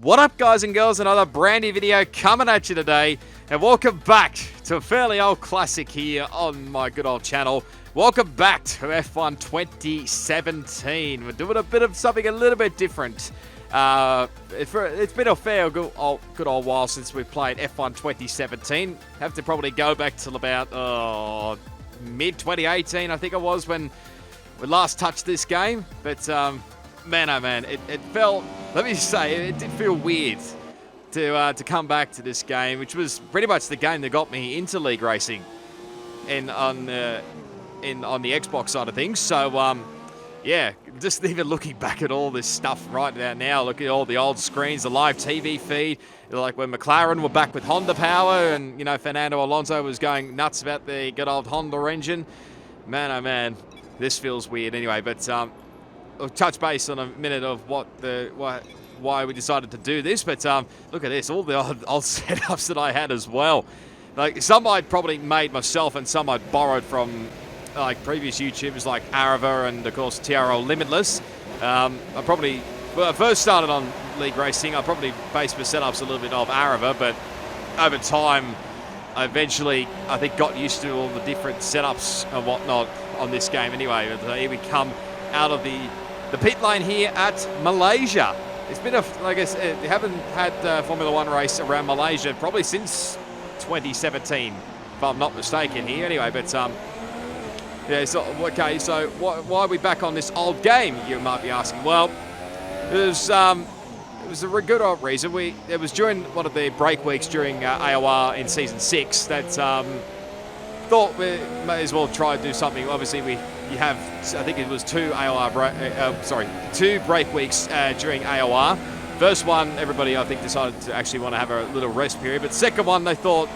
What up, guys and girls? Another brand new video coming at you today, and welcome back to a fairly old classic here on my good old channel. Welcome back to F1 2017. We're doing a bit of something a little bit different. It's been a good old while since we've played F1 2017. Have to probably go back till about mid 2018, I think it was, when we last touched this game. But man, oh man, it felt, let me just say, it did feel weird to come back to this game, which was pretty much the game that got me into league racing and on the Xbox side of things. So yeah, just even looking back at all this stuff right now, look at all the old screens, the live TV feed, like when McLaren were back with Honda power, and you know, Fernando Alonso was going nuts about the good old Honda engine. Man, oh man, this feels weird anyway. But I'll touch base on a minute of why we decided to do this. But look at this, all the old setups that I had as well. Like some I'd probably made myself, and some I'd borrowed from like previous YouTubers like Arava and of course TRL Limitless. When I first started on league racing, I probably based my setups a little bit off Arava, but over time I eventually, I think, got used to all the different setups and whatnot on this game anyway. Here we come out of the pit lane here at Malaysia. It's been like I said, we haven't had Formula One race around Malaysia probably since 2017, if I'm not mistaken here anyway. But yeah, so okay, so why are we back on this old game, you might be asking? Well, it was a good old reason. It was during one of the break weeks during AOR in Season 6 that thought we may as well try to do something. Obviously, you have, I think it was two break weeks during AOR. First one, everybody, I think, decided to actually want to have a little rest period. But second one, they thought,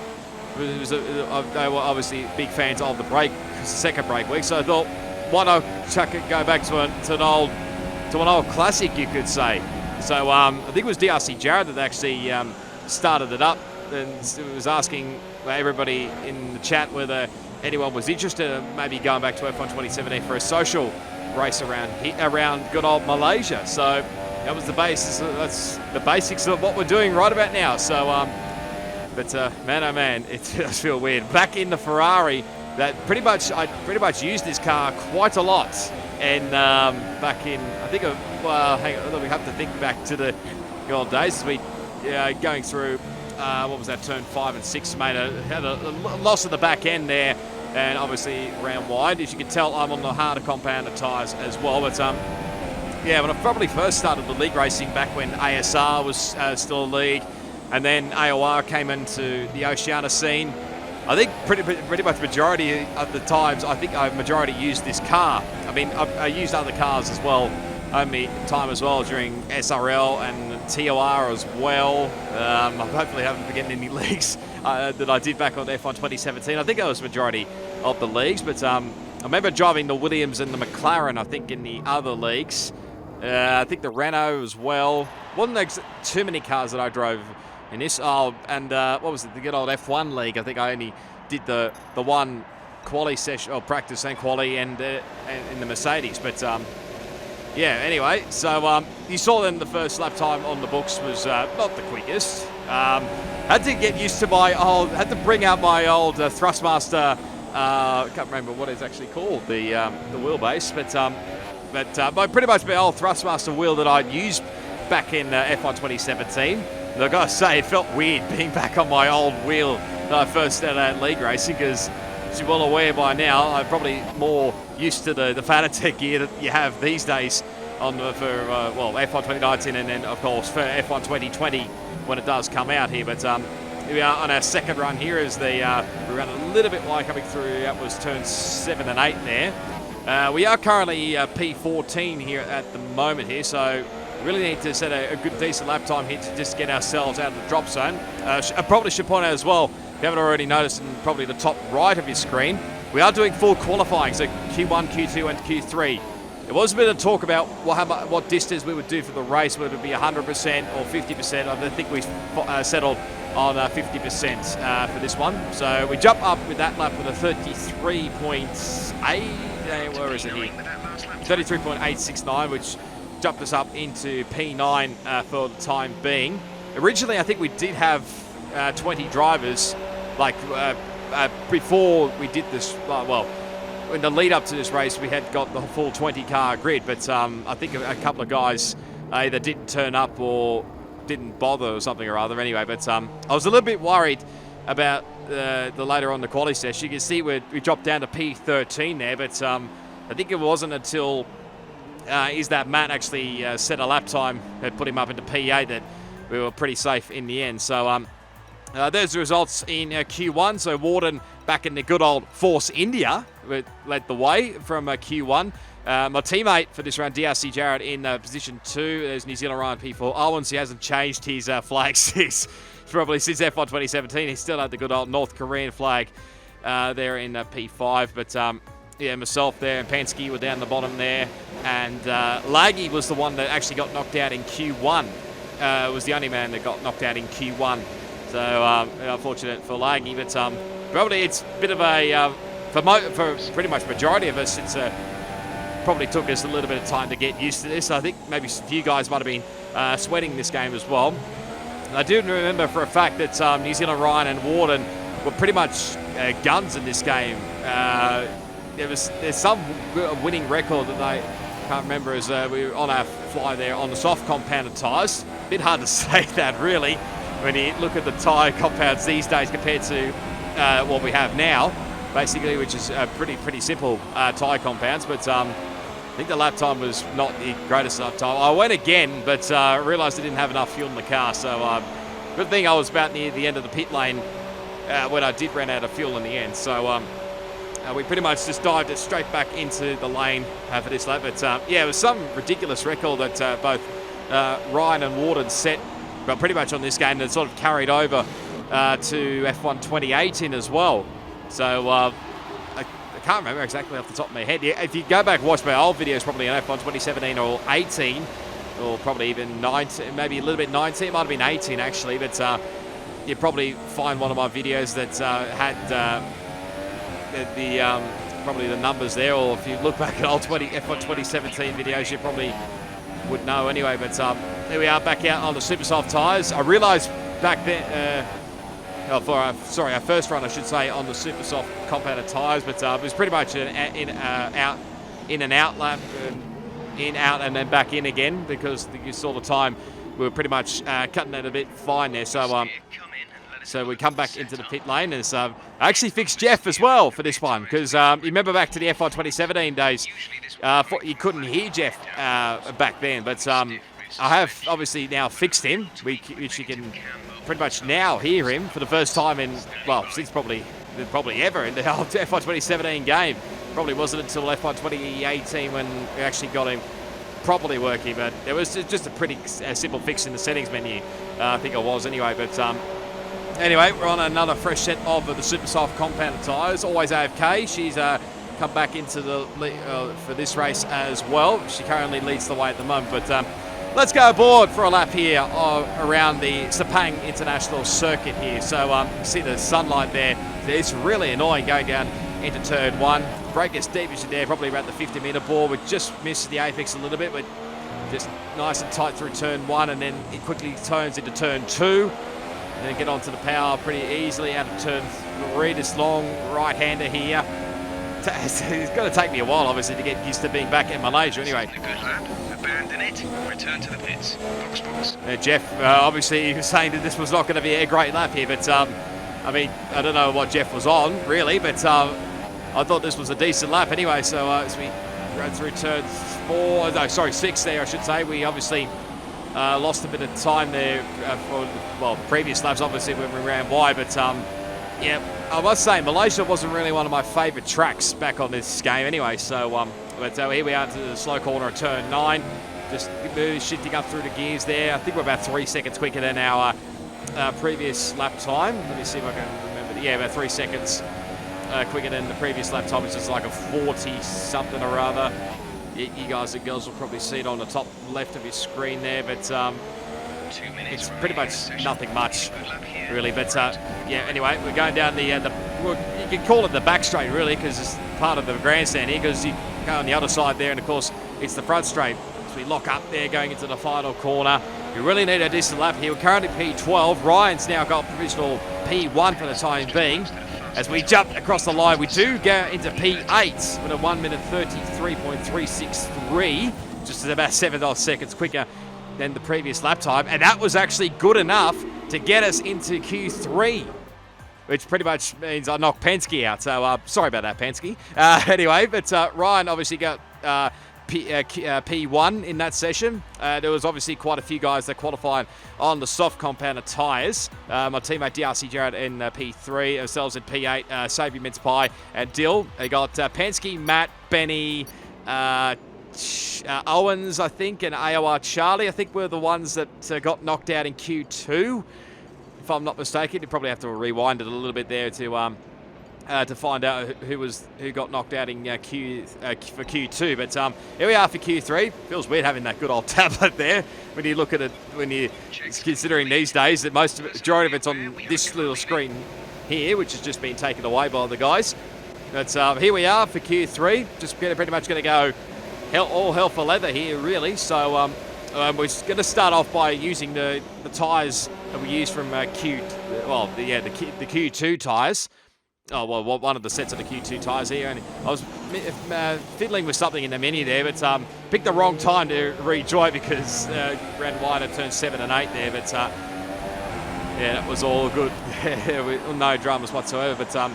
they were obviously big fans of the break, the second break week. So I thought, why not go back to an old classic, you could say. So I think it was DRC Jarad that actually started it up, and was asking everybody in the chat whether anyone was interested in maybe going back to F1 2017 for a social race around good old Malaysia. So that was the basis. That's the basics of what we're doing right about now. So but man, oh man, it does feel weird. Back in the Ferrari, I pretty much used this car quite a lot. And back in, I think, hang on, we have to think back to the old days. We going through, what was that, turn 5 and 6, made had a loss at the back end there, and obviously ran wide. As you can tell, I'm on the harder compounded tyres as well. But yeah, when I probably first started the league racing back when ASR was still a league, and then AOR came into the Oceania scene, I think pretty much majority of the times, I think I majority used this car. I mean, I used other cars as well, only time as well during SRL and TOR as well. Hopefully I haven't forgotten any leagues that I did back on F1 2017. I think I was majority of the leagues, but I remember driving the Williams and the McLaren, I think, in the other leagues. I think the Renault as well. Wasn't too many cars that I drove in this. And what was it, the good old F1 league? I think I only did the one quali session, or practice and quali, and in the Mercedes. But yeah, anyway, so you saw then the first lap time on the books was not the quickest. Had to get used to had to bring out my old Thrustmaster. I can't remember what it's actually called, the wheelbase, but pretty much my old Thrustmaster wheel that I'd used back in F1 2017. And I gotta say, it felt weird being back on my old wheel that I first started out league racing, because as you're well aware by now, I'm probably more used to the Fanatec gear that you have these days on for F1 2019, and then of course for F1 2020 when it does come out here. But here we are on our second run here as we ran a little bit wide coming through. That was turn 7 and 8 there. We are currently P14 here at the moment here, so really need to set a good, decent lap time here to just get ourselves out of the drop zone. I probably should point out as well, if you haven't already noticed, in probably the top right of your screen, we are doing full qualifying, so Q1, Q2 and Q3. There was a bit of talk about what distance we would do for the race, whether it be 100% or 50%. I think we settled on 50% for this one. So we jump up with that lap with a 33.8, where is it here? 33.869, which jumped us up into P9 for the time being. Originally, I think we did have 20 drivers, like before we did this. Well, in the lead up to this race, we had got the full 20-car grid, but I think a couple of guys either didn't turn up or didn't bother or something or other. Anyway, but I was a little bit worried about the later on the quality session. You can see we dropped down to P13 there, but I think it wasn't until that Matt actually set a lap time that put him up into P8 that we were pretty safe in the end. So there's the results in Q1. So Warden back in the good old Force India led the way from Q1. My teammate for this round, DRC Jarad, in position 2. There's New Zealand Ryan P4 Owens. He hasn't changed his flag since F1 2017. He's still had the good old North Korean flag there in P5. But yeah, myself there and Pansky were down the bottom there. And Laggy was the one that actually got knocked out in Q1. Was the only man that got knocked out in Q1. So unfortunate for Laggy. But probably it's a bit of a, for pretty much majority of us, it's probably took us a little bit of time to get used to this. I think maybe a few guys might have been sweating this game as well. And I do remember for a fact that New Zealand Ryan and Warden were pretty much guns in this game. There's some winning record that I can't remember as we were on our fly there on the soft compounded tyres. A bit hard to say that really when you look at the tyre compounds these days compared to what we have now, basically, which is pretty simple tyre compounds. But I think the lap time was not the greatest lap time. I went again, but realised I didn't have enough fuel in the car. So good thing I was about near the end of the pit lane when I did run out of fuel in the end. So we pretty much just dived it straight back into the lane for this lap. But yeah, it was some ridiculous record that both Ryan and Warden set, but pretty much on this game that sort of carried over to F1 2018 as well. So I can't remember exactly off the top of my head. If you go back and watch my old videos, probably on F1 2017 or 18, or probably even 19, maybe a little bit 19, it might have been 18 actually, but you probably find one of my videos that had probably the numbers there, or if you look back at old F1 2017 videos, you probably would know anyway. But there we are, back out on the super soft tyres. I realised back then, for our first run, I should say, on the super soft compounded tyres, but it was pretty much an in and out lap, in, out, and then back in again, because you saw the time we were pretty much cutting it a bit fine there. So we come back into the pit lane. And I actually fixed Jeff as well for this one, because you remember back to the F1 2017 days, you couldn't hear Jeff back then, but I have obviously now fixed him, which you can pretty much now hear him for the first time in, well, since probably ever in the whole F1 2017 game. Probably wasn't until F1 2018 when we actually got him properly working, but it was just a pretty simple fix in the settings menu. I think it was anyway, but anyway, we're on another fresh set of the super soft compounded tyres. Always AFK. She's come back into the for this race as well. She currently leads the way at the moment, but let's go aboard for a lap here around the Sepang International Circuit here. So you see the sunlight there. It's really annoying going down into turn 1. Brake as deep as you're there, probably around the 50-metre bore. We just missed the apex a little bit, but just nice and tight through turn 1, and then it quickly turns into turn 2. And then get onto the power pretty easily out of turn 3. This long right-hander here. It's going to take me a while, obviously, to get used to being back in Malaysia anyway. Good lap. Abandon it. Return to the pits. Box. Jeff, obviously, he was saying that this was not going to be a great lap here, but I mean, I don't know what Jeff was on, really, but I thought this was a decent lap anyway. So as we go through turn 6 there, I should say, we obviously lost a bit of time there for, well, previous laps, obviously, when we ran wide, but yeah, I must say, Malaysia wasn't really one of my favourite tracks back on this game anyway. So, but here we are to the slow corner of turn 9. Just shifting up through the gears there. I think we're about 3 seconds quicker than our previous lap time. Let me see if I can remember. Yeah, about 3 seconds quicker than the previous lap time, which is like a 40-something or other. You guys and girls will probably see it on the top left of your screen there, but it's pretty much nothing much, really. But yeah, anyway, we're going down you can call it the back straight, really, because it's part of the grandstand here, because you go on the other side there, and of course it's the front straight. laps. We lock up there going into the final corner. We really need a decent lap here. We're currently P12. Ryan's now got provisional P1 for the time being. As we jump across the line, we do go into P8 with a 1 minute 33.363, just about 7 seconds quicker than the previous lap time. And that was actually good enough to get us into Q3, which pretty much means I knocked Penske out. So sorry about that, Penske. Anyway, but Ryan obviously got P1 in that session. There was obviously quite a few guys that qualified on the soft compounded tyres. My teammate DRC Jarad in P3, ourselves in P8, Saviour Mince Pie and Dill. They got Penske, Matt, Benny, Owens, I think, and AOR Charlie, I think, were the ones that got knocked out in Q2. If I'm not mistaken, you probably have to rewind it a little bit there to find out who got knocked out in for Q2. But here we are for Q3. Feels weird having that good old tablet there when you look at it. When you considering these days that majority of it's on this little screen here, which has just been taken away by the guys. But here we are for Q3. Just pretty much going to go all hell for leather here, really. So we're going to start off by using the tyres that we used from the Q2 tyres. Oh, well, one of the sets of the Q2 tyres here. And I was fiddling with something in the menu there, but picked the wrong time to rejoin because ran wide at turns 7 and 8 there. But yeah, that was all good. No dramas whatsoever. But I'm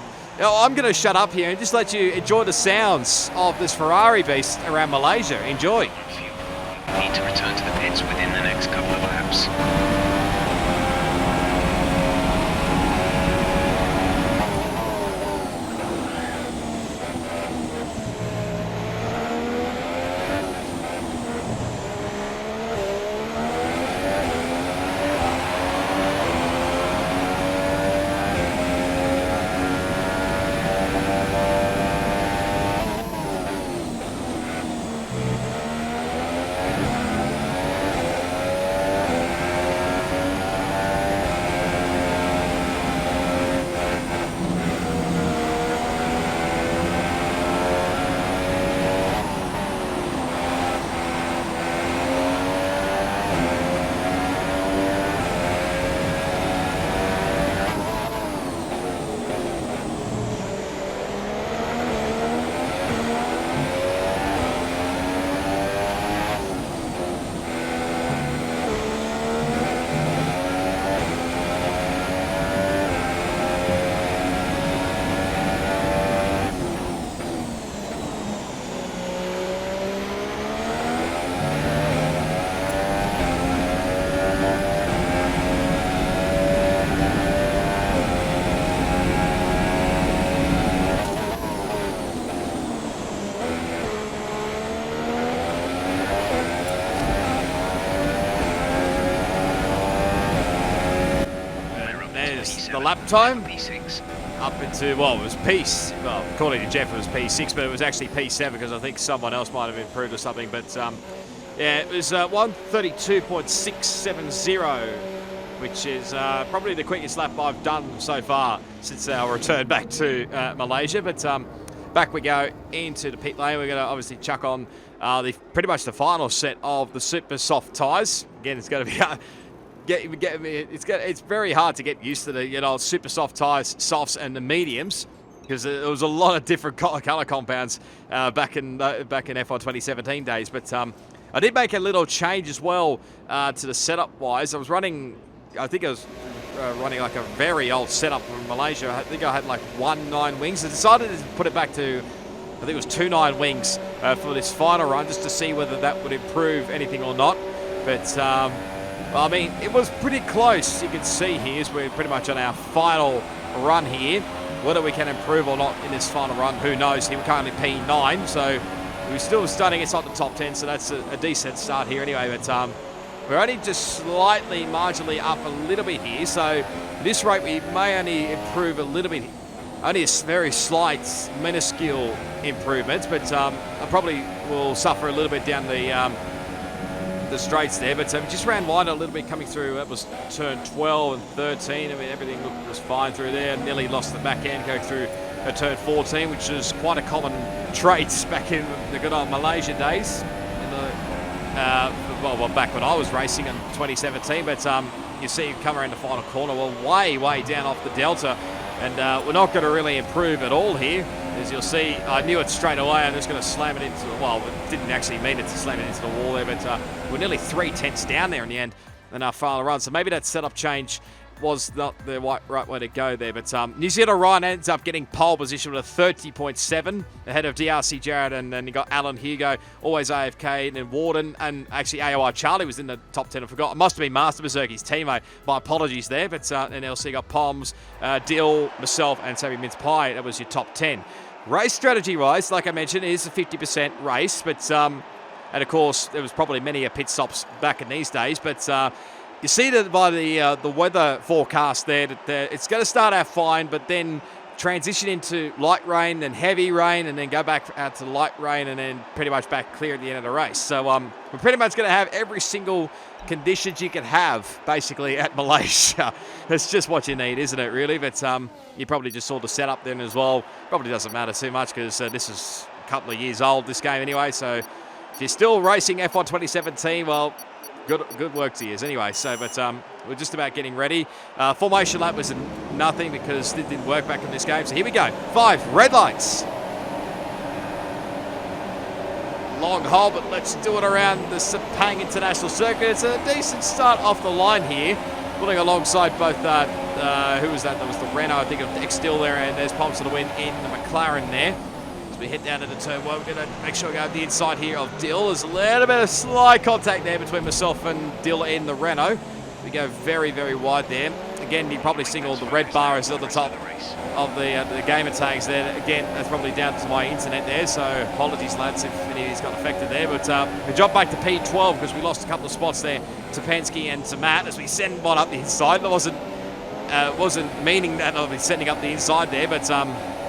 going to shut up here and just let you enjoy the sounds of this Ferrari beast around Malaysia. Enjoy. Need to return to the pits within the next couple of laps. The lap time P6. up into, well, it was well, according to Jeff it was P6, but it was actually P7 because I think someone else might have improved or something. But yeah, it was 1:32.670, which is probably the quickest lap I've done so far since our return back to Malaysia. But back we go into the pit lane. We're going to obviously chuck on pretty much the final set of the super soft tyres. Again, it's going to be it's very hard to get used to the super soft tyres, softs and the mediums, because there was a lot of different colour compounds back in FY 2017 days. But I did make a little change as well to the setup wise. I was running, I think I was running like a very old setup from Malaysia. I think I had like 1.9 wings. I decided to put it back to, I think it was 2.9 wings for this final run, just to see whether that would improve anything or not. But I mean, it was pretty close. You can see here is we're pretty much on our final run here. Whether we can improve or not in this final run, who knows? We're currently P9, so we're still starting inside the top 10, so that's a decent start here anyway. But we're only just slightly, marginally up a little bit here. So at this rate, we may only improve a little bit. Only a very slight, minuscule improvements, but I probably will suffer a little bit down the straights there. But we just ran wide a little bit coming through. It was turn 12 and 13. I mean, everything was fine through there. Nearly lost the back end going through a turn 14, which is quite a common trait back in the good old Malaysia days. well, back when I was racing in 2017, but you see him come around the final corner, well, way down off the delta, and we're not going to really improve at all here. As you'll see, I knew it straight away. I'm just going to slam it into, well, it didn't actually mean it to slam it into the wall there, but we're nearly 3/10 down there in the end in our final run. So maybe that setup change was not the right way to go there. But New Zealand Ryan ends up getting pole position with a 30.7 ahead of DRC Jarad, and then you got Alan Hugo, always AFK, and then Warden, and actually AOR Charlie was in the top 10. I forgot. It must have been Master Berserky's teammate. My apologies there. But and also you got Poms, Dill, myself, and Sammy Mince Pie. That was your top 10. Race strategy-wise, like I mentioned, it is a 50% race, but and of course there was probably many pit stops back in these days. But you see that by the weather forecast there that it's going to start out fine, but then transition into light rain, then heavy rain, and then go back out to light rain, and then pretty much back clear at the end of the race. So we're pretty much going to have every single conditions you can have basically at Malaysia. It's just what you need, isn't it, really? But you probably just saw the setup then as well. Probably doesn't matter too much because this is a couple of years old, this game anyway. So if you're still racing F1 2017, well, good work to you anyway. So, but we're just about getting ready. Formation lap was nothing because it didn't work back in this game. So here we go. 5 red lights. Long hole, but let's do it around the Sepang International Circuit. It's a decent start off the line here. Pulling alongside both, who was that? That was the Renault, I think, of Dex Still there, and there's Pomps to the win in the McLaren there. As we head down to the turn one, we're going to make sure we go up the inside here of Dill. There's a little bit of slight contact there between myself and Dill in the Renault. We go very wide there. Again, you probably see all the red bar is at the top of the gamer tags there. Again, that's probably down to my internet there, so apologies, lads, if any of these got affected there. But we jump back to P12 because we lost a couple of spots there to Penske and to Matt as we send one up the inside. That wasn't meaning that I'll be sending up the inside there, but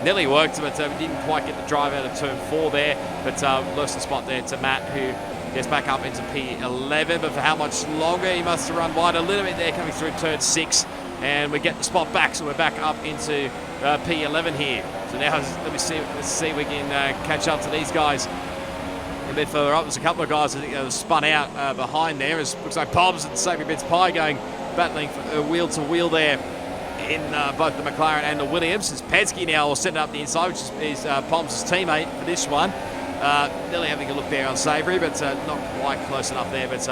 nearly worked, but we didn't quite get the drive out of turn 4 there. But lost the spot there to Matt, who gets back up into P11. But for how much longer? He must have run wide a little bit there coming through turn 6. And we get the spot back, so we're back up into P11 here. So now let's see if we can catch up to these guys a bit further up. There's a couple of guys I think that have spun out behind there. It looks like Poms and Savvy Bits Pie battling for wheel to wheel there in both the McLaren and the Williams. As Penske now will send it up the inside, which is Poms' teammate for this one. Nearly having a look there on Savoury, but not quite close enough there. But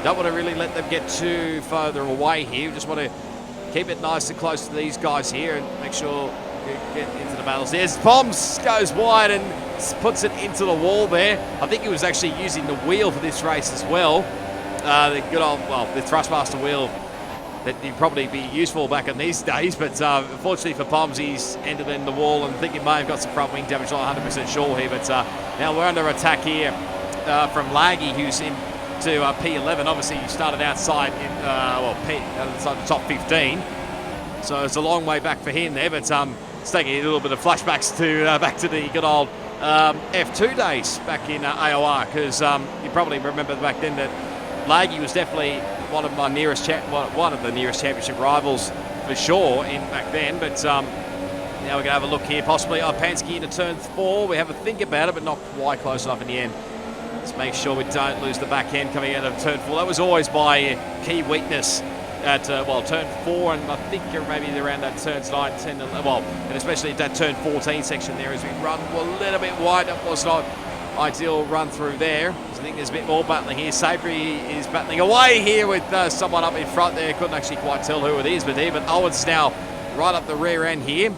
don't want to really let them get too further away here. We just want to keep it nice and close to these guys here and make sure you get into the battles. There's Poms, goes wide and puts it into the wall there. I think he was actually using the wheel for this race as well. The good old, well, the Thrustmaster wheel that would probably be useful back in these days, but unfortunately for Poms, he's ended in the wall, and I think he may have got some front wing damage, not 100% sure here, but now we're under attack here from Laggy, who's in to P11. Obviously, he started outside in outside the top 15, so it's a long way back for him there. But it's taking a little bit of flashbacks to back to the good old F2 days back in AOR, because you probably remember back then that Laggy was definitely one of the nearest championship rivals for sure in back then. But now we're going to have a look here, possibly Penske into turn 4. We have a think about it, but not quite close enough in the end. Let's make sure we don't lose the back end coming out of turn 4. That was always my key weakness at turn 4, and I think maybe around that turns 9, 10, 11, and especially at that turn 14 section there as we run a little bit wide. That was not ideal run through there. So I think there's a bit more battling here. Savory is battling away here with someone up in front there. Couldn't actually quite tell who it is, but Owens now right up the rear end here.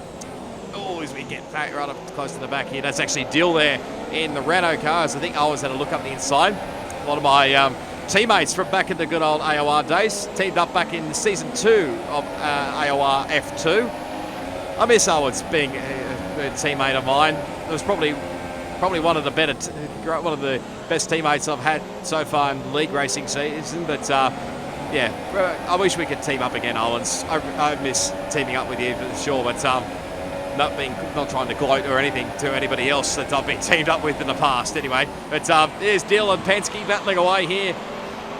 Oh, as we get back right up close to the back here. That's actually Dill there in the Renault cars. I think Owens had a look up the inside. A lot of my teammates from back in the good old AOR days teamed up back in season 2 of AOR F2. I miss Owens being a teammate of mine. It was probably one of the best teammates I've had so far in league racing season. But yeah, I wish we could team up again, Owens. I miss teaming up with you for sure. But not trying to gloat or anything to anybody else that I've been teamed up with in the past anyway. But there's Dill and Penske battling away here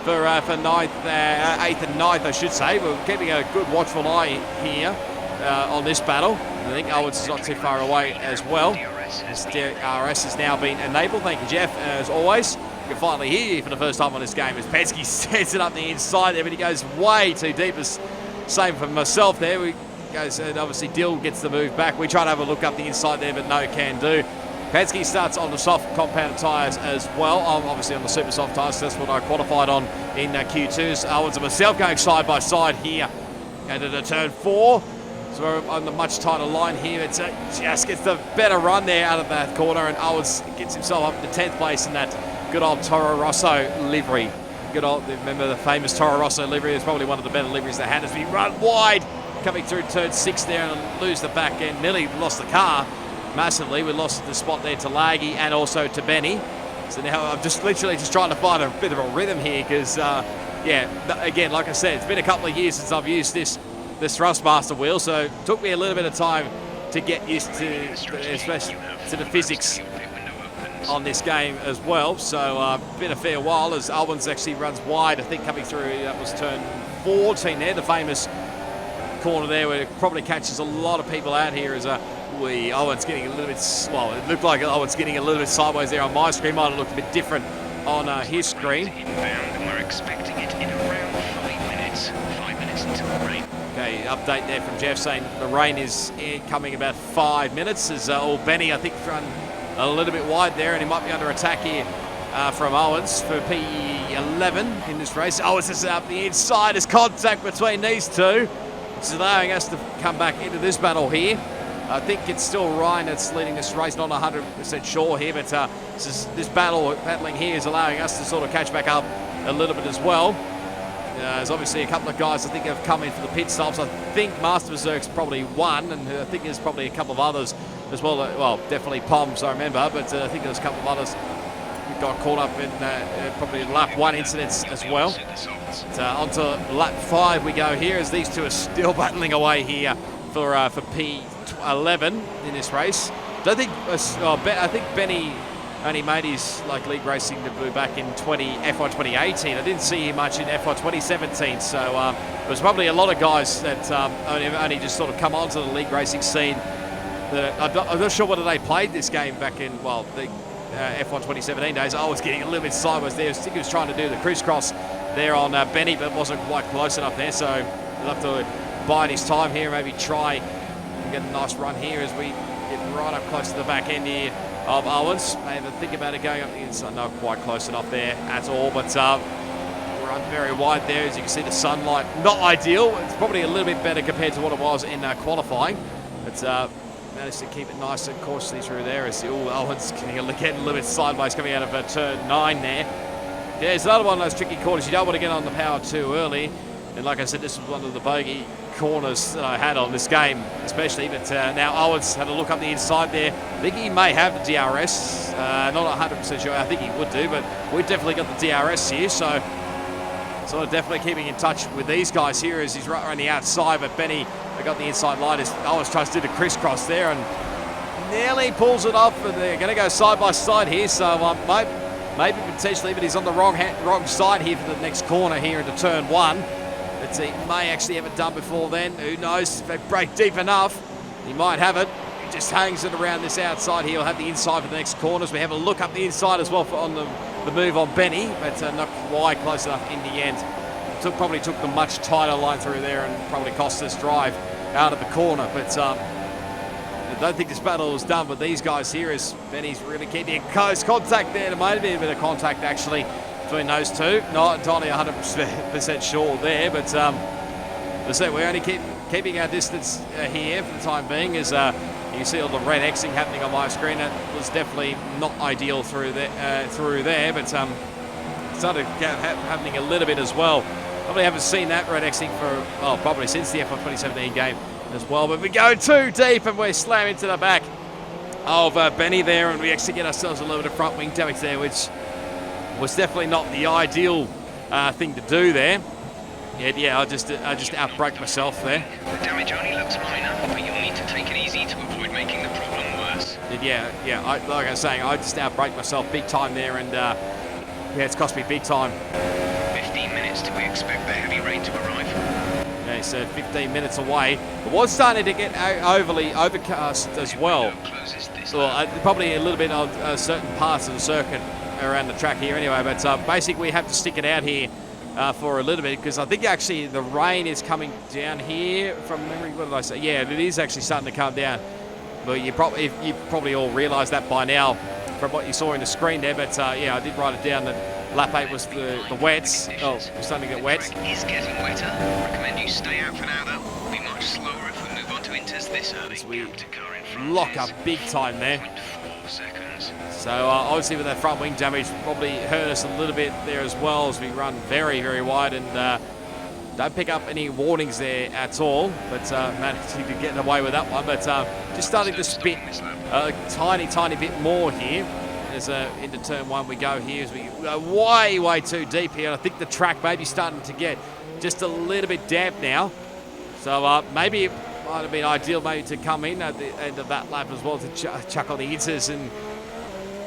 for 8th and 9th, I should say. We're keeping a good watchful eye here on this battle. I think Owens is not too far away as well. DRS has now been enabled. Thank you, Jeff, as always. can finally hear you for the first time on this game as Penske sets it up the inside there, but he goes way too deep. Same for myself there. We goes, and obviously Dill gets the move back. We try to have a look up the inside there, but no can do. Penske starts on the soft compounded tyres as well. I'm obviously on the super soft tyres. That's what I qualified on in Q2s. Owens and myself going side by side here. And into turn 4. So we're on the much tighter line here. It's just gets the better run there out of that corner, and Owens gets himself up to 10th place in that good old Toro Rosso livery. Good old, remember the famous Toro Rosso livery? It's probably one of the better liveries they had as we run wide, coming through turn 6 there and lose the back end. Nearly lost the car massively. We lost the spot there to Laggy and also to Benny. So now I'm just literally just trying to find a bit of a rhythm here because, yeah, again, like I said, it's been a couple of years since I've used this Thrustmaster wheel, so it took me a little bit of time to get used to, especially to the physics on this game as well. So been a fair while as Owens actually runs wide. I think coming through, that was turn 14 there, the famous corner there where it probably catches a lot of people out here as Owens getting a little bit, well, it looked like Owens getting a little bit sideways there on my screen. Might have looked a bit different on his screen. Inbound, and we're expecting it in around 5 minutes. 5 minutes until the rain. Okay, update there from Jeff saying the rain is coming about 5 minutes as Benny, I think, run a little bit wide there and he might be under attack here from Owens for P11 in this race. Owens is up the inside. There's contact between these two, which is allowing us to come back into this battle here. I think it's still Ryan that's leading this race, not 100% sure here, but this battling here is allowing us to sort of catch back up a little bit as well. There's obviously a couple of guys I think have come in for the pit stops. I think Master Berserk's probably one, and I think there's probably a couple of others as well. Well, definitely Poms, I remember, but I think there's a couple of others who got caught up in probably lap 1 incidents as well. But, onto lap 5 we go here as these two are still battling away here for P11 in this race. I think Benny only made his league racing debut back in FY 2018. I didn't see him much in FY 2017, so there was probably a lot of guys that only just sort of come onto the league racing scene. I'm not sure whether they played this game back in, well, the FY 2017 days. I was getting a little bit sideways there. I think he was trying to do the crisscross there on Benny, but wasn't quite close enough there, so we'll have to bide his time here, maybe try and get a nice run here as we get right up close to the back end here of Owens. Maybe think about it going up the inside. Not quite close enough there at all, but run very wide there. As you can see, the sunlight, not ideal. It's probably a little bit better compared to what it was in qualifying. But managed to keep it nice and cautiously through there. As Owens getting a little bit sideways coming out of turn 9 there. Yeah, it's another one of those tricky corners. You don't want to get on the power too early. And like I said, this was one of the bogey corners that I had on this game, especially. But now Owens had a look up the inside there. I think he may have the DRS. Not 100% sure. I think he would do, but we've definitely got the DRS here. So sort of definitely keeping in touch with these guys here as he's right around the outside. But Benny got the inside line as Owens tries to do the crisscross there and nearly pulls it off. And they're going to go side by side here. So maybe potentially, but he's on the wrong side here for the next corner here into turn 1. But he may actually have it done before then. Who knows? If they break deep enough, he might have it. He just hangs it around this outside. He'll have the inside for the next corners. We have a look up the inside as well on the move on Benny, but not quite close enough in the end. Probably took the much tighter line through there and probably cost us drive out of the corner. But I don't think this battle was done with these guys here as Benny's really keeping close contact there. There might have been a bit of contact actually between those two. Not entirely 100% sure there, but as I said, we're only keeping our distance here for the time being. As you can see all the red Xing happening on my screen. It was definitely not ideal through there, but started happening a little bit as well. Probably haven't seen that red Xing for probably since the FY 2017 game as well. But we go too deep and we slam into the back of Benny there, and we actually get ourselves a little bit of front wing damage there, which was definitely not the ideal thing to do there. Yeah, I just outbraked myself there. The damage only looks minor, but you'll need to take it easy to avoid making the problem worse. Yeah. Like I was saying, I just outbraked myself big time there, and it's cost me big time. 15 minutes till we expect the heavy rain to arrive. Okay, so 15 minutes away. It was starting to get overly overcast as well. Closes this Well, probably a little bit on certain parts of the circuit around the track here anyway. But basically we have to stick it out here for a little bit, because I think actually the rain is coming down here from memory. What did I say? Yeah, it is actually starting to come down. Well, you probably all realise that by now from what you saw in the screen there. But yeah, I did write it down that lap 8 was the wets. Oh, we're starting to get wet. The track is getting wetter. Recommend you stay out for now, though. We'll be much slower if we move on to inters this early. As we Gap to car in front lock is up big time there. 0.4 seconds. So obviously with that front wing damage, probably hurt us a little bit there as well, as we run very, very wide and don't pick up any warnings there at all. But managed to get away with that one. But just starting to spit a tiny bit more here. As into turn 1 we go here, as we go way too deep here. I think the track may be starting to get just a little bit damp now. So maybe it might have been ideal maybe to come in at the end of that lap as well to chuck on the inters and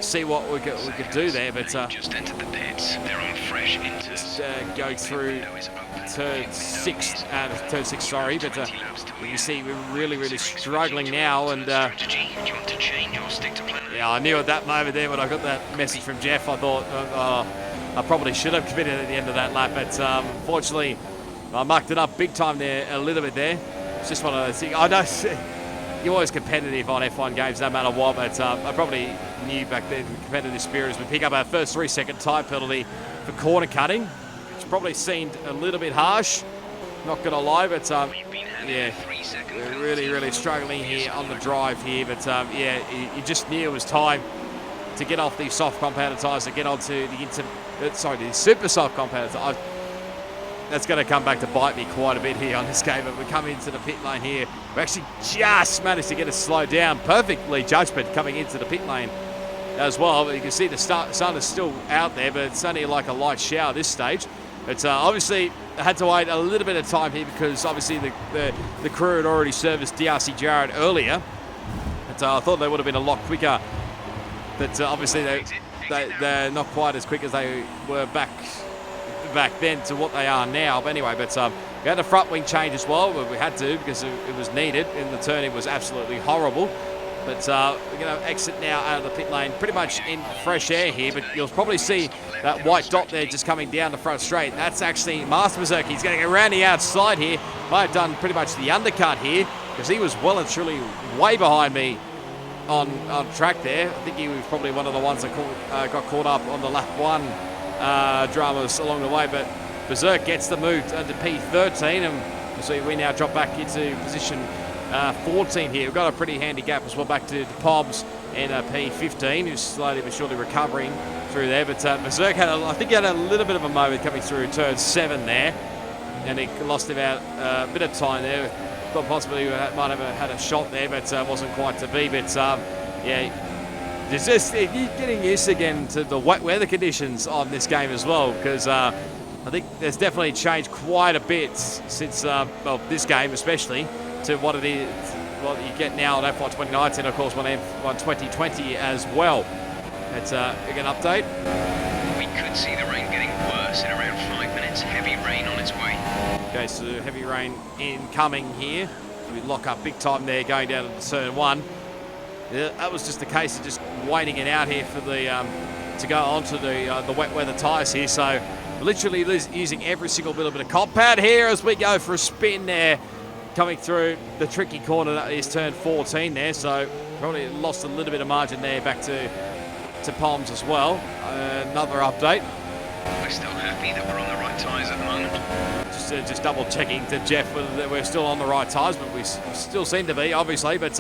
see what we could do there. But just entered the pits. They're on fresh inters. Go through turn 6, sorry. But you see we're really struggling now. And strategy. Do you want to change or stick to plan? yeah, I knew at that moment there when I got that message from Jeff, I thought I probably should have committed at the end of that lap. But unfortunately, I mucked it up big time there, a little bit there. It's just one of those things. I know you're always competitive on F1 games, no matter what. But I probably knew back then the competitive spirit as we pick up our first 3-second tyre penalty for corner cutting, which probably seemed a little bit harsh. Not going to lie, but yeah, we're really struggling here on the drive here. But yeah, you just knew it was time to get off these soft compounded tyres and get onto the super soft compounded tyres. That's going to come back to bite me quite a bit here on this game. But we come into the pit lane here. We actually just managed to get it slowed down. Perfectly judgment coming into the pit lane as well. But you can see the sun is still out there, but it's only like a light shower at this stage. But obviously, I had to wait a little bit of time here because obviously the crew had already serviced DRC Jarad earlier. But I thought they would have been a lot quicker. But obviously, they're not quite as quick as they were back then to what they are now. But anyway, but we had a front wing change as well. We had to because it was needed. In the turn, it was absolutely horrible. But we're going to exit now out of the pit lane, pretty much in fresh air here. But you'll probably see that white dot there just coming down the front straight. That's actually Master Berserk. He's going to go around the outside here. Might have done pretty much the undercut here because he was well and truly way behind me on track there. I think he was probably one of the ones that got caught up on the lap 1 dramas along the way. But Berserk gets the move to P13, and so we now drop back into position 14 here. We've got a pretty handy gap as well back to Pobbs and P15, who's slowly but surely recovering through there. But Berserk I think he had a little bit of a moment coming through turn 7 there, and he lost about a bit of time there. Thought possibly he might have had a shot there, but wasn't quite to be. But yeah, it's just you're getting used again to the wet weather conditions on this game as well, because I think there's definitely changed quite a bit since well, this game especially, to what it is, what you get now on F1 2019, of course, on F1 2020 as well. It's an update. We could see the rain getting worse in around 5 minutes. Heavy rain on its way. Okay, so heavy rain incoming here. We lock up big time there, going down to turn 1. Yeah, that was just a case of just waiting it out here for the to go onto the wet weather tyres here. So literally using every single bit of compound here as we go for a spin there, coming through the tricky corner that is turn 14 there. So probably lost a little bit of margin there back to Palms as well. Another update. We're still happy that we're on the right tyres at the moment. Just double checking to Jeff whether we're still on the right tyres, but we still seem to be, obviously. But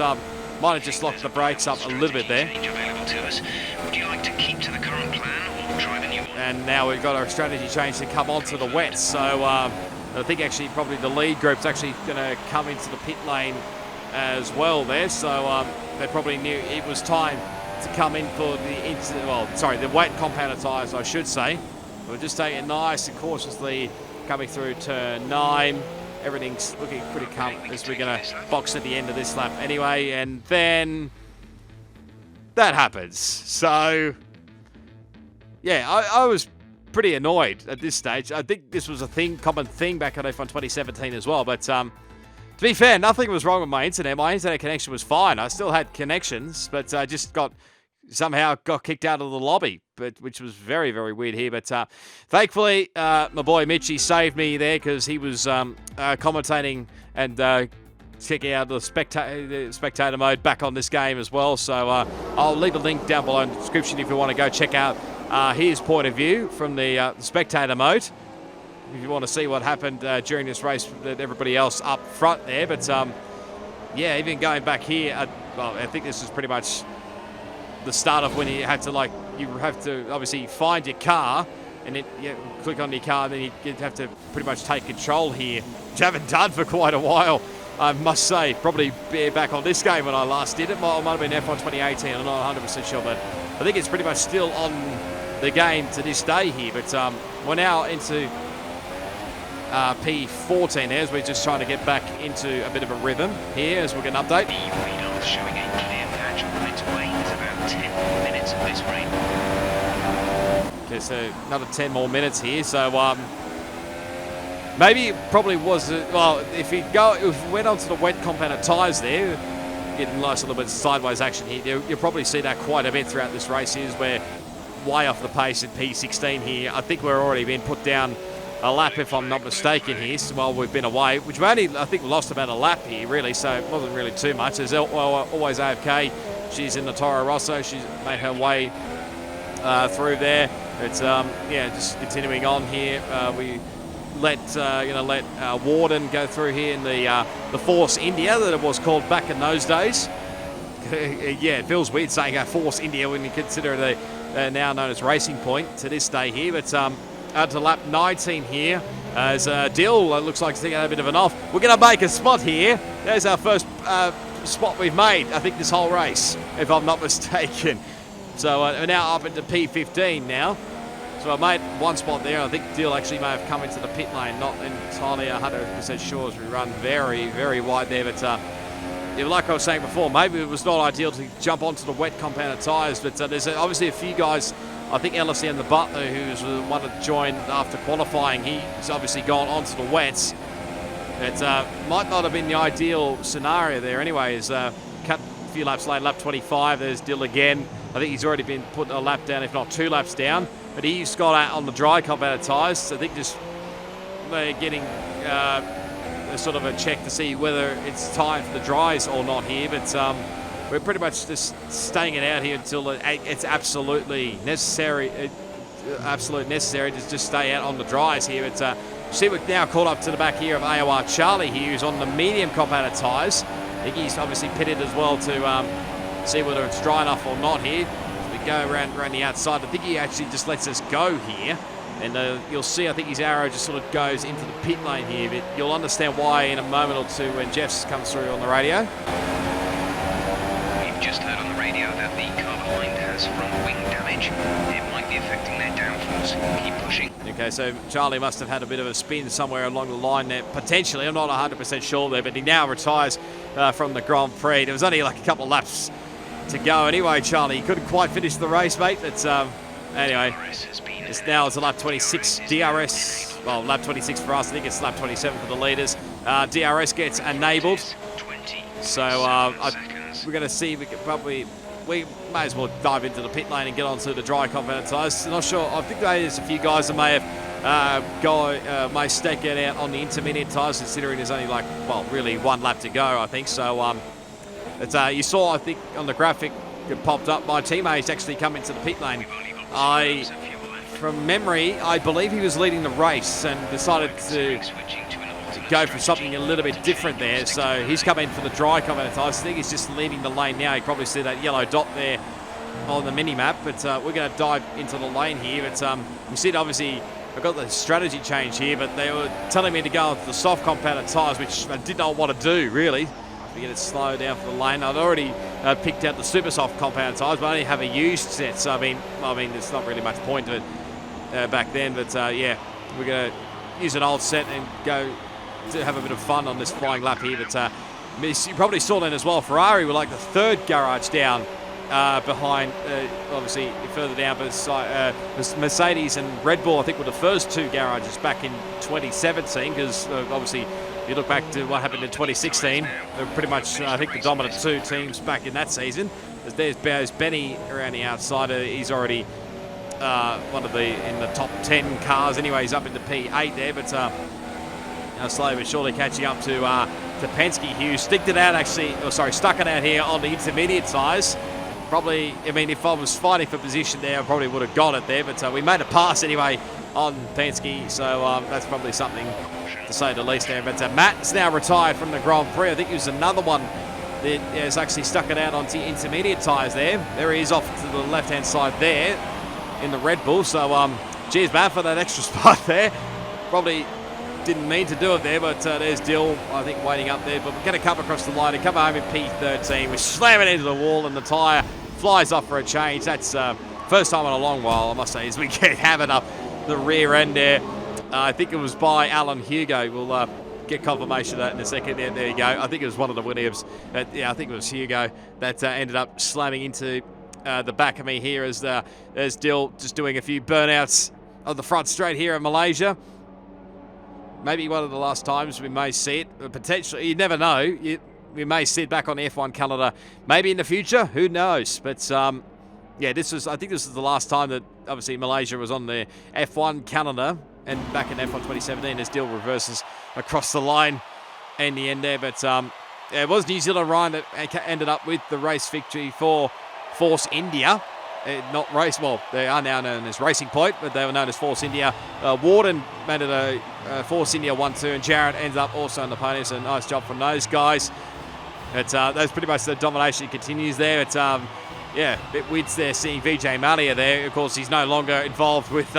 might have just locked the brakes up a little bit there. Available to us. Would you like to keep to the current plan or try the new one? And now we've got our strategy change to come onto the wets. So I think actually probably the lead group's actually going to come into the pit lane as well there. So they probably knew it was time to come in for the wet compounded tyres, I should say. We're just taking it nice and cautiously coming through turn 9. Everything's looking pretty calm as we're going to box at the end of this lap anyway. And then that happens. So, yeah, I was pretty annoyed at this stage. I think this was a common thing back on F1 2017 as well. But to be fair, nothing was wrong with my internet. My internet connection was fine. I still had connections, but I just got somehow got kicked out of the lobby, which was very, very weird here. But thankfully, my boy Mitchie saved me there because he was commentating and checking out the spectator mode back on this game as well. So I'll leave a link down below in the description if you want to go check out his point of view from the spectator mode. If you want to see what happened during this race with everybody else up front there. But yeah, even going back here, well, I think this is pretty much the start of when you have to obviously find your car and then click on your car, and then you have to pretty much take control here, which I haven't done for quite a while, I must say. Probably back on this game when I last did it. Might have been F1 2018, I'm not 100% sure, but I think it's pretty much still on the game to this day here. But we're now into P14 there, as we're just trying to get back into a bit of a rhythm here as we get an update. The radar showing a clear patch on right away. There's about 10 more minutes of this rain. Okay, so another 10 more minutes here. So maybe it probably was, well, if we went onto the wet compounded tyres there, getting a nice little bit of sideways action here, you'll probably see that quite a bit throughout this race here, as we're way off the pace in P16 here. I think we're already been put down a lap, if I'm not mistaken here, while we've been away, which we only, I think, lost about a lap here, really, so it wasn't really too much. There's always AFK. She's in the Toro Rosso. She's made her way through there. It's yeah, just continuing on here. We let Warden go through here in the Force India that it was called back in those days. Yeah, it feels weird saying Force India when you consider they're now known as Racing Point to this day here, but out to lap 19 here as Dill looks like he's taking a bit of an off. We're going to make a spot here. There's our first spot we've made, I think, this whole race, if I'm not mistaken. So we're now up into P15 now. So I made one spot there. I think Dill actually may have come into the pit lane, not entirely 100% sure, as we run very, very wide there. But like I was saying before, maybe it was not ideal to jump onto the wet compounded tyres, but there's obviously a few guys. I think LFC and the Butler, who's the one that joined after qualifying, he's obviously gone onto the wets. It might not have been the ideal scenario there anyway. Cut a few laps late, lap 25, there's Dill again. I think he's already been put a lap down, if not 2 laps down. But he's got out on the dry compounded tyres. So I think just they're getting a sort of a check to see whether it's time for the dries or not here. But we're pretty much just staying it out here until it's absolutely necessary. Necessary to just stay out on the dries here. But see, we're now caught up to the back here of AOR Charlie here, who's on the medium compounded tyres. I think he's obviously pitted as well to see whether it's dry enough or not here. As we go around the outside, I think he actually just lets us go here. And you'll see, I think his arrow just sort of goes into the pit lane here. But you'll understand why in a moment or two when Jeff's comes through on the radio. Just heard on the radio that the car behind has front wing damage. It might be affecting their downforce. Keep pushing. Okay, so Charlie must have had a bit of a spin somewhere along the line there, potentially. I'm not 100% sure there, but he now retires from the Grand Prix. There was only like a couple of laps to go anyway, Charlie. He couldn't quite finish the race, mate, but anyway, it's now it's a lap 26 DRS. Well, lap 26 for us. I think it's lap 27 for the leaders. DRS gets enabled. So we're going to see, we may as well dive into the pit lane and get onto the dry compounded tyres. Not sure, I think there's a few guys that may have may stake it out on the intermediate tyres, considering there's only really 1 lap to go, I think. So you saw, I think, on the graphic it popped up, my teammate's actually come into the pit lane. From memory, I believe he was leading the race and decided to go for something a little bit different there. So he's come in for the dry compounded tyres. I think he's just leaving the lane now. You probably see that yellow dot there on the mini-map. But we're going to dive into the lane here. But you see, obviously, I've got the strategy change here, but they were telling me to go into the soft compounded tyres, which I did not want to do, really. To get it slow down for the lane. I'd already picked out the super soft compounded tyres, but I only have a used set. So, I mean, there's not really much point to it back then. But, yeah, we're going to use an old set and go to have a bit of fun on this flying lap here. But you probably saw then as well, Ferrari were like the 3rd garage down behind, obviously further down, but Mercedes and Red Bull, I think, were the first 2 garages back in 2017, because obviously if you look back to what happened in 2016, they were pretty much, I think, the dominant 2 teams back in that season. There's Benny around the outside. He's already one of in the top 10 cars. Anyway, he's up into P8 there, but slowly but surely catching up to Penske, who stuck it out here on the intermediate tyres. Probably, I mean, if I was fighting for position there, I probably would have got it there, but we made a pass anyway on Penske, so that's probably something to say the least there. But Matt's now retired from the Grand Prix. I think he was another one that has actually stuck it out onto intermediate tyres there. There he is off to the left-hand side there in the Red Bull. So, cheers, Matt, for that extra spot there. Probably didn't mean to do it there, but there's Dill, I think, waiting up there. But we're going to come across the line and come home in P13. We're slamming into the wall and the tyre flies off for a change. That's first time in a long while, I must say, as we get having up the rear end there. I think it was by Alan Hugo. We'll get confirmation of that in a second. There you go. I think it was one of the Williams. Yeah, I think it was Hugo that ended up slamming into the back of me here as Dill just doing a few burnouts on the front straight here in Malaysia. Maybe one of the last times we may see it. Potentially, you never know. We may see it back on the F1 calendar. Maybe in the future. Who knows? But yeah, I think this is the last time that obviously Malaysia was on the F1 calendar. And back in F1 2017, as Dill reverses across the line in the end there. But yeah, it was New Zealand Ryan that ended up with the race victory for Force India. Not race, well, they are now known as Racing Point, but they were known as Force India. Warden made it a Force India 1-2, and Jarad ended up also on the podium, so nice job from those guys. But that's pretty much the domination continues there. But yeah, a bit weird there seeing Vijay Mallya there. Of course, he's no longer involved with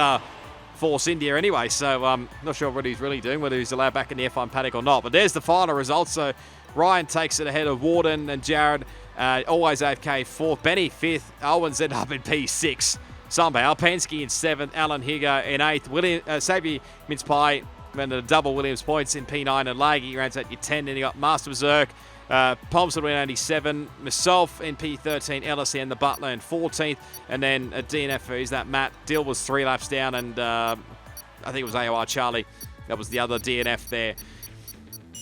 Force India anyway, so not sure what he's really doing, whether he's allowed back in the F1 paddock or not. But there's the final result. So Ryan takes it ahead of Warden and Jarad. Always AFK 4th, Benny 5th, Owens ended up in P6 somehow, Penske in 7th, Alan Hugo in 8th, Xavier Mince-Pie went a double Williams points in P9, and Laggy rounds out your 10, then you got Master Berserk, Pomson went 87, myself in P13, Ellis and the Butler in 14th, and then a DNF is that Matt. Dill was 3 laps down, and I think it was AOR Charlie, that was the other DNF there.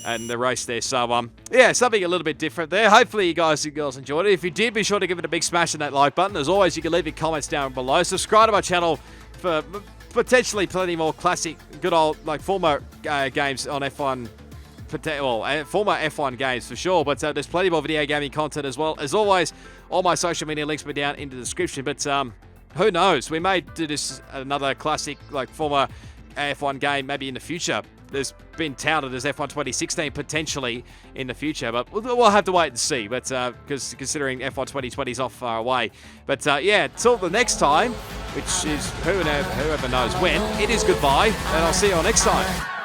And the race there. So, yeah, something a little bit different there. Hopefully you guys and girls enjoyed it. If you did, be sure to give it a big smash on that like button. As always, you can leave your comments down below. Subscribe to my channel for potentially plenty more classic, good old, like, former games on F1. Well, former F1 games for sure. But there's plenty more video gaming content as well. As always, all my social media links will be down in the description. But who knows? We may do this another classic, like, former F1 game maybe in the future. There's been touted as F1 2016 potentially in the future, but we'll have to wait and see. But because considering F1 2020 is not far away, but yeah, till the next time, which is whoever knows when, it is goodbye, and I'll see you all next time.